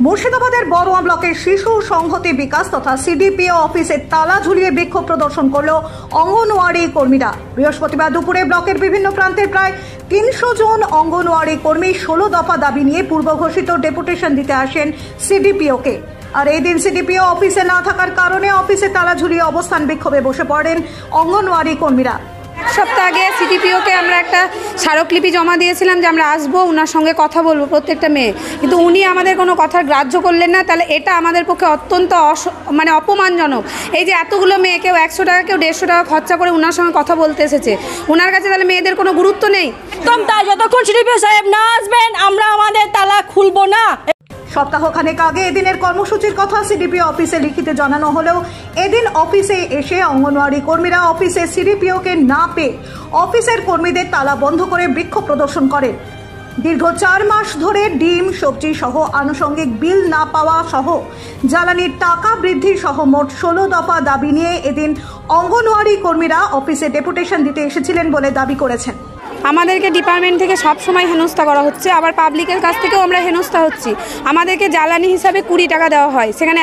মুর্শিদাবাদের বড়ুয়া ব্লকের শিশু সংহতি বিকাশ তথা সিডিপিও অফিসে তালা ঝুলিয়ে বিক্ষোভ প্রদর্শন করল অঙ্গনওয়াড়ি কর্মীরা। বৃহস্পতিবার দুপুরে ব্লকের বিভিন্ন প্রান্তের প্রায় ৩০০ জন অঙ্গনওয়াড়ি কর্মী ১৬ দফা দাবি নিয়ে পূর্ব ঘোষিত ডেপুটেশন দিতে আসেন সিডিপিওকে। আর এই দিন সিডিপিও অফিসে না থাকার কারণে অফিসে তালা ঝুলিয়ে অবস্থান বিক্ষোভে বসে পড়েন অঙ্গনওয়াড়ি কর্মীরা। এক সপ্তাহ আগে সিডিপিওকে আমরা একটা স্মারকলিপি জমা দিয়েছিলাম যে আমরা আসবো, ওনার সঙ্গে কথা বলবো প্রত্যেকটা মেয়ে, কিন্তু উনি আমাদের কোনো কথার গ্রাহ্য করলেন না। তাহলে এটা আমাদের পক্ষে অত্যন্ত অপমানজনক। এই যে এতগুলো মেয়ে, কেউ ১০০ টাকা কেউ ১৫০ টাকা খরচা করে ওনার সঙ্গে কথা বলতে এসেছে, ওনার কাছে তাহলে মেয়েদের কোনো গুরুত্ব নেই। একদম তাই, যতক্ষণ সিডিপিও সাহেব না আসবেন আমরা আমাদের তালা খুলবো না। সপ্তাহখানেক আগে এদিনের কর্মসূচির কথা সিডিপিও অফিসে লিখিতে জানানো হলেও এদিন অফিসে এসে অঙ্গনওয়াড়ি কর্মীরা অফিসে সিডিপিওকে না পেয়ে অফিসের কর্মীদের তালা বন্ধ করে বিক্ষোভ প্রদর্শন করে। দীর্ঘ ৪ মাস ধরে ডিম, সবজি সহ আনুষঙ্গিক বিল না পাওয়া সহ জ্বালানির টাকা বৃদ্ধি সহ মোট ১৬ দফা দাবি নিয়ে এদিন অঙ্গনওয়াড়ি কর্মীরা অফিসে ডেপুটেশন দিতে এসেছিলেন বলে দাবি করেছেন। আমাদেরকে ডিপার্টমেন্ট থেকে সব সময় হেনস্থা করা হচ্ছে, আবার পাবলিকের কাছ থেকেও আমরা হেনস্থা হচ্ছি। আমাদেরকে জ্বালানি হিসাবে ২০ টাকা দেওয়া হয়, সেখানে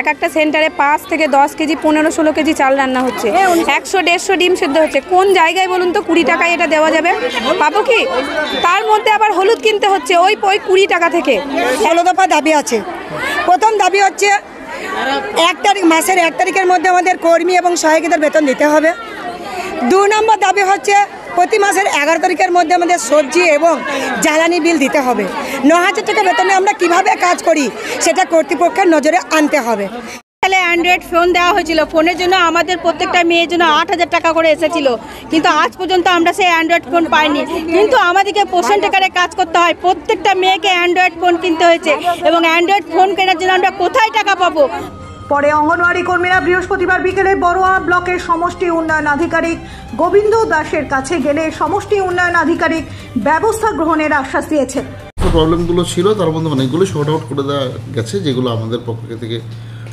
এক একটা সেন্টারে ৫ থেকে ১০ কেজি ১৫-১৬ কেজি চাল রান্না হচ্ছে, ১০০-১৫০ ডিম সেদ্ধ হচ্ছে। কোন জায়গায় বলুন তো ২০ টাকায় এটা দেওয়া যাবে? পাবো কি? তার মধ্যে আবার হলুদ কিনতে হচ্ছে ওই ২০ টাকা থেকে। ১৬ দফা দাবি আছে। প্রথম দাবি হচ্ছে ১ তারিখ, মাসের ১ তারিখের মধ্যে আমাদের কর্মী এবং সহায়িকাদের বেতন দিতে হবে। ২ নম্বর দাবি হচ্ছে প্রতি মাসের ১১ তারিখের মধ্যে আমাদের সবজি এবং জ্বালানি বিল দিতে হবে। ৯,০০০ টাকা বেতনে আমরা কিভাবে কাজ করি সেটা কর্তৃপক্ষের নজরে আনতে হবে। তাহলে অ্যান্ড্রয়েড ফোন দেওয়া হয়েছিল, ফোনের জন্য আমাদের প্রত্যেকটা মেয়ের জন্য ৮,০০০ টাকা করে এসেছিল, কিন্তু আজ পর্যন্ত আমরা সেই অ্যান্ড্রয়েড ফোন পাইনি। কিন্তু আমাদেরকে পোষণ টাকারে কাজ করতে হয়, প্রত্যেকটা মেয়েকে অ্যান্ড্রয়েড ফোন কিনতে হয়েছে, এবং অ্যান্ড্রয়েড ফোন কেনার জন্য আমরা কোথায় টাকা পাবো? পরে অঙ্গনওয়াড়ি কর্মীরা বৃহস্পতিবার বিকেলে বড়ুয়া ব্লকের সমষ্টি উন্নয়ন আধিকারিক গোবিন্দ দাসের কাছে গেলে সমষ্টি উন্নয়ন আধিকারিক ব্যবস্থা গ্রহণের আশ্বাস দিয়েছেন। প্রবলেমগুলো ছিল তার মধ্যে অনেকগুলো শর্ট আউট করে দেওয়া গেছে, যেগুলো আমাদের পক্ষ থেকে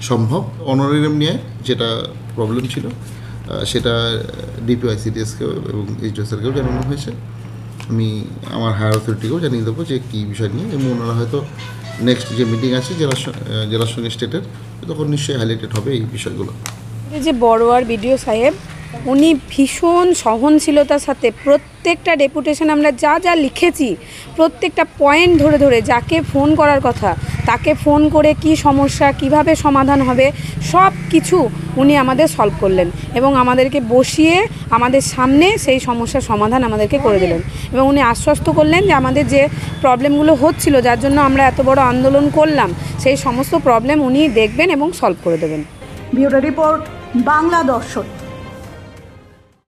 সম্ভব। অনারিয়াম নিয়ে যেটা প্রবলেম ছিল সেটা ডিপিও আইসিডিএসকেও এবং এইচডিএসকেও জানানো হয়েছে। আমি আমার হায়ার অথরিটিকেও জানিয়ে দেবো যে কী বিষয় নিয়ে, এবং ওনারা হয়তো নেক্সট যে মিটিং আছে জেলার সঙ্গে স্টেটের, তখন নিশ্চয়ই হাইলাইটেড হবে এই বিষয়গুলো। যে বড়োয়ার বিডিও সাহেব, উনি ভীষণ সহনশীলতার সাথে প্রত্যেকটা ডেপুটেশন আমরা যা যা লিখেছি প্রত্যেকটা পয়েন্ট ধরে ধরে যাকে ফোন করার কথা তাকে ফোন করে কি সমস্যা কিভাবে সমাধান হবে সব কিছু উনি আমাদের সলভ করলেন, এবং আমাদেরকে বসিয়ে আমাদের সামনে সেই সমস্যার সমাধান আমাদেরকে করে দিলেন, এবং উনি আশ্বস্ত করলেন যে আমাদের যে প্রবলেমগুলো হচ্ছিল, যার জন্য আমরা এত বড় আন্দোলন করলাম, সেই সমস্ত প্রবলেম উনি দেখবেন এবং সলভ করে দেবেন। ব্যুরো রিপোর্ট, বাংলা দর্শন।